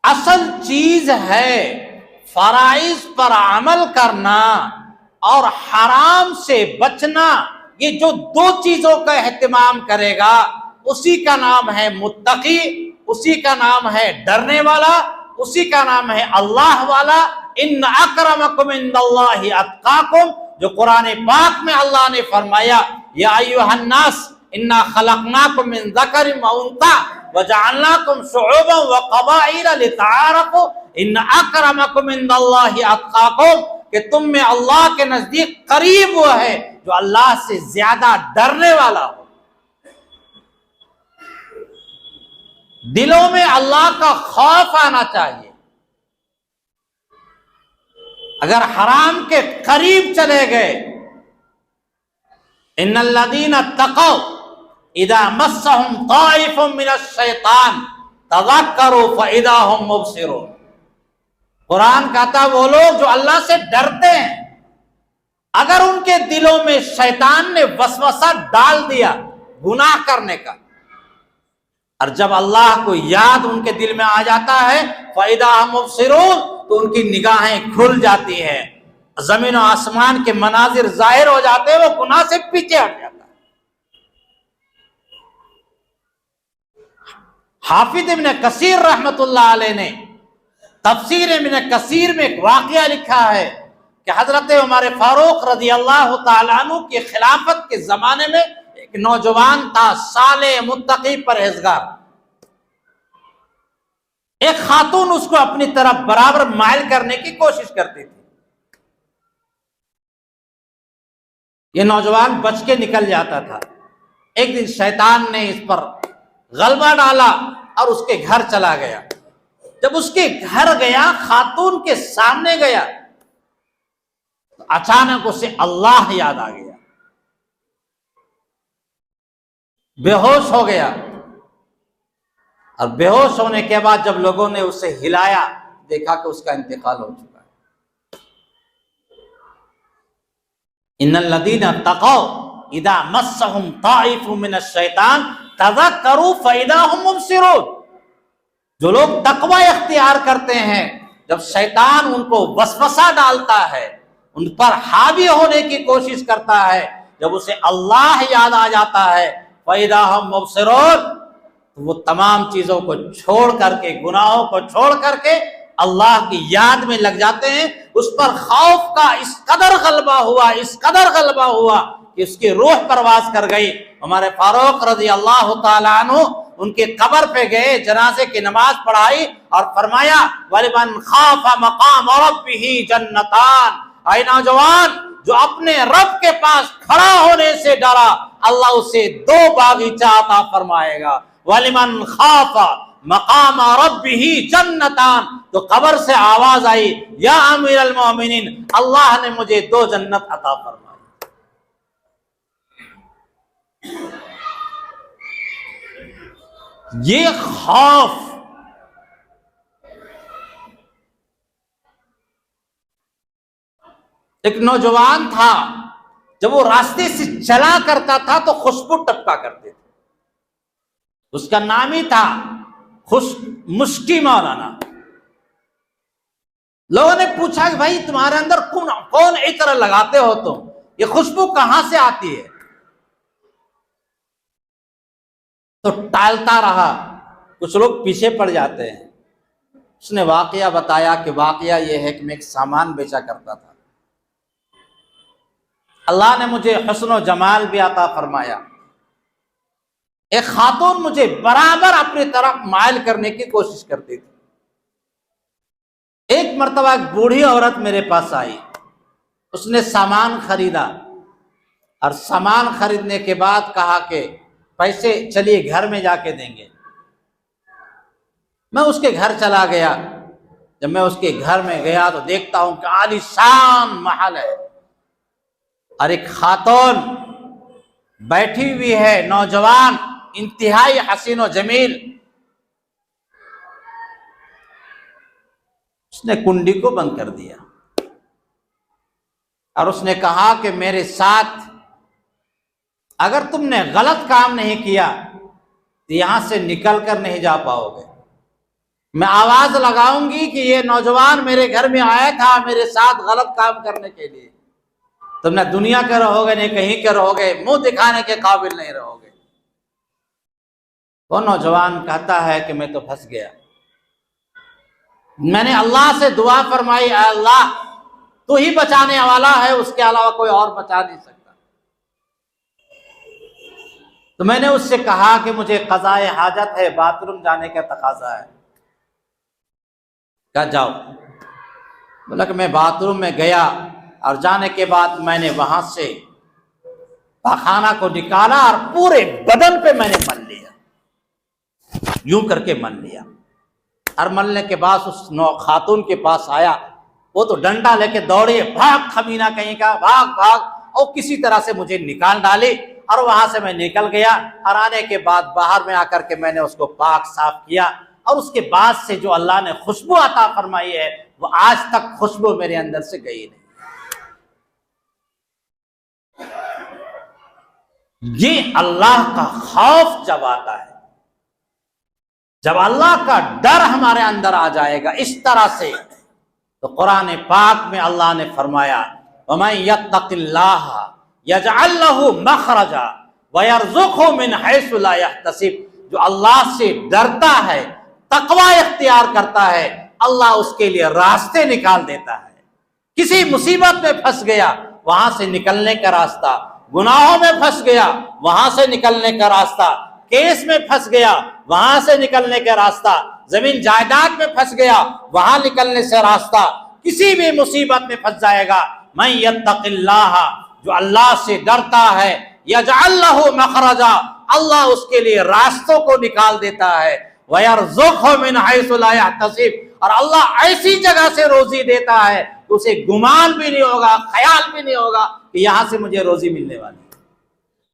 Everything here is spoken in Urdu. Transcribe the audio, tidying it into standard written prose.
اصل چیز ہے فرائض پر عمل کرنا اور حرام سے بچنا. یہ جو دو چیزوں کا اہتمام کرے گا اسی کا نام ہے متقی، اسی کا نام ہے ڈرنے والا، اسی کا نام ہے اللہ والا. ان اکرمکم عند اللہ اتقاکم، جو قرآن پاک میں اللہ نے فرمایا یا ایھا الناس انا خلقناکم من ذکر و انثی وجعلناکم شعوبا وقبائل لتعارفوا ان اکرمکم عند اللہ اتقاکم، کہ تم میں اللہ کے نزدیک قریب وہ ہے جو اللہ سے زیادہ ڈرنے والا ہو. دلوں میں اللہ کا خوف آنا چاہیے. اگر حرام کے قریب چلے گئے، ان الذین اتقوا اذا مسهم طائف من الشیطان تذکروا فاذا هم مبصرون. قرآن کہتا وہ لوگ جو اللہ سے ڈرتے ہیں، اگر ان کے دلوں میں شیطان نے وسوسہ ڈال دیا گناہ کرنے کا، اور جب اللہ کو یاد ان کے دل میں آ جاتا ہے فَإِذَا هُمْ مُبْصِرُونَ، تو ان کی نگاہیں کھل جاتی ہیں، زمین و آسمان کے مناظر ظاہر ہو جاتے ہیں، وہ گناہ سے پیچھے ہٹ جاتا ہے. حافظ ابن کثیر رحمت اللہ علیہ نے تفسیر ابن کثیر میں ایک واقعہ لکھا ہے کہ حضرت عمر فاروق رضی اللہ تعالیٰ عنہ کی خلافت کے زمانے میں ایک نوجوان تھا، صالح، متقی، پرہیزگار. ایک خاتون اس کو اپنی طرف برابر مائل کرنے کی کوشش کرتی تھی. یہ نوجوان بچ کے نکل جاتا تھا. ایک دن شیطان نے اس پر غلبہ ڈالا اور اس کے گھر چلا گیا. جب اس کے گھر گیا، خاتون کے سامنے گیا، تو اچانک اسے اللہ یاد آ گیا، بے ہوش ہو گیا. اور بے ہوش ہونے کے بعد جب لوگوں نے اسے ہلایا، دیکھا کہ اس کا انتقال ہو چکا ہے. ان الذین اتقوا اذا مسهم طائف من الشیطان تذکروا فاذا هم مبصرون. جو لوگ تقوی اختیار کرتے ہیں، جب شیطان ان کو وسوسہ ڈالتا ہے، ان پر حاوی ہونے کی کوشش کرتا ہے، جب اسے اللہ یاد آ جاتا ہے فَإِذَا هُمْ مُبْصِرُونَ، تو وہ تمام چیزوں کو چھوڑ کر کے، گناہوں کو چھوڑ کر کے اللہ کی یاد میں لگ جاتے ہیں. اس پر خوف کا اس قدر غلبہ ہوا، اس قدر غلبہ ہوا کہ اس کی روح پرواز کر گئی. ہمارے فاروق رضی اللہ تعالیٰ عنہ ان کے قبر پہ گئے، جنازے کی نماز پڑھائی اور فرمایا وَلِمَنْ خَافَ مَقَامَ رَبِّهِ جَنَّتَانِ. اے نوجوان، جو اپنے رب کے پاس کھڑا ہونے سے ڈرا، اللہ اسے 2 باغیچہ عطا فرمائے گا. وَلِمَنْ خَافَ مَقَامَ رَبِّهِ جَنَّتَانِ. تو قبر سے آواز آئی یا امیر المومنین، اللہ نے مجھے 2 جنت عطا فرمائی. یہ خوف ایک نوجوان تھا، جب وہ راستے سے چلا کرتا تھا تو خوشبو ٹپکا کرتے تھے. اس کا نام ہی تھا مشکی مولانا. لوگوں نے پوچھا کہ بھائی تمہارے اندر کون عطر لگاتے ہو تم، یہ خوشبو کہاں سے آتی ہے؟ تو ٹالتا رہا. کچھ لوگ پیچھے پڑ جاتے ہیں. اس نے واقعہ بتایا کہ واقعہ یہ ہے کہ میں ایک سامان بیچا کرتا تھا، اللہ نے مجھے حسن و جمال بھی عطا فرمایا. ایک خاتون مجھے برابر اپنی طرف مائل کرنے کی کوشش کرتی تھی. ایک مرتبہ ایک بوڑھی عورت میرے پاس آئی، اس نے سامان خریدا اور سامان خریدنے کے بعد کہا کہ پیسے چلیے گھر میں جا کے دیں گے. میں اس کے گھر چلا گیا. جب میں اس کے گھر میں گیا تو دیکھتا ہوں کہ عالی شان محل ہے اور ایک خاتون بیٹھی ہوئی ہے، نوجوان، انتہائی حسین و جمیل. اس نے کنڈی کو بند کر دیا اور اس نے کہا کہ میرے ساتھ اگر تم نے غلط کام نہیں کیا تو یہاں سے نکل کر نہیں جا پاؤ گے. میں آواز لگاؤں گی کہ یہ نوجوان میرے گھر میں آیا تھا میرے ساتھ غلط کام کرنے کے لیے، تم نہ دنیا کے رہو گے نہ کہیں کے رہو گے، منہ دکھانے کے قابل نہیں رہو گے۔ وہ نوجوان کہتا ہے کہ میں تو پھنس گیا، میں نے اللہ سے دعا فرمائی، اے اللہ تو ہی بچانے والا ہے، اس کے علاوہ کوئی اور بچا نہیں سکتا۔ تو میں نے اس سے کہا کہ مجھے قضائے حاجت ہے، باتھ روم جانے کا تقاضا ہے۔ کہا جاؤ۔ بولا کہ میں باتھ روم میں گیا اور جانے کے بعد میں نے وہاں سے پاخانہ کو نکالا اور پورے بدن پہ میں نے مل لیا، یوں کر کے مل لیا۔ اور ملنے کے بعد اس خاتون کے پاس آیا، وہ تو ڈنڈا لے کے دوڑی، بھاگ کمینہ کہیں کا، بھاگ بھاگ، اور کسی طرح سے مجھے نکال ڈالی، اور وہاں سے میں نکل گیا۔ اور آنے کے بعد باہر میں آ کر کے میں نے اس کو پاک صاف کیا، اور اس کے بعد سے جو اللہ نے خوشبو عطا فرمائی ہے وہ آج تک خوشبو میرے اندر سے گئی نہیں۔ یہ اللہ کا خوف جب آتا ہے، جب اللہ کا ڈر ہمارے اندر آ جائے گا اس طرح سے، تو قرآن پاک میں اللہ نے فرمایا وَمَن يَتَّقِ اللَّهَ يَجْعَل لَّهُ مَخْرَجًا وَيَرْزُقْهُ مِنْ حَيْثُ لَا يَحْتَسِبُ۔ جو اللہ سے ڈرتا ہے، تقوی اختیار کرتا ہے، اللہ اس کے لیے راستے نکال دیتا ہے۔ کسی مصیبت میں پھنس گیا، وہاں سے نکلنے کا راستہ، گناہوں میں پھنس گیا، وہاں سے نکلنے کا راستہ، کیس میں پھنس گیا، وہاں سے نکلنے کا راستہ، زمین جائیداد میں پھنس گیا، وہاں نکلنے سے راستہ، کسی بھی مصیبت میں پھنس جائے گا۔ من یتق اللہ، جو اللہ سے ڈرتا ہے، یجعل لہ مخرجا، اللہ اس کے لیے راستوں کو نکال دیتا ہے، ویرزقہ من حیث لا یحتسب، اور اللہ ایسی جگہ سے روزی دیتا ہے اسے گمان بھی نہیں ہوگا، خیال بھی نہیں ہوگا کہ یہاں سے مجھے روزی ملنے والی۔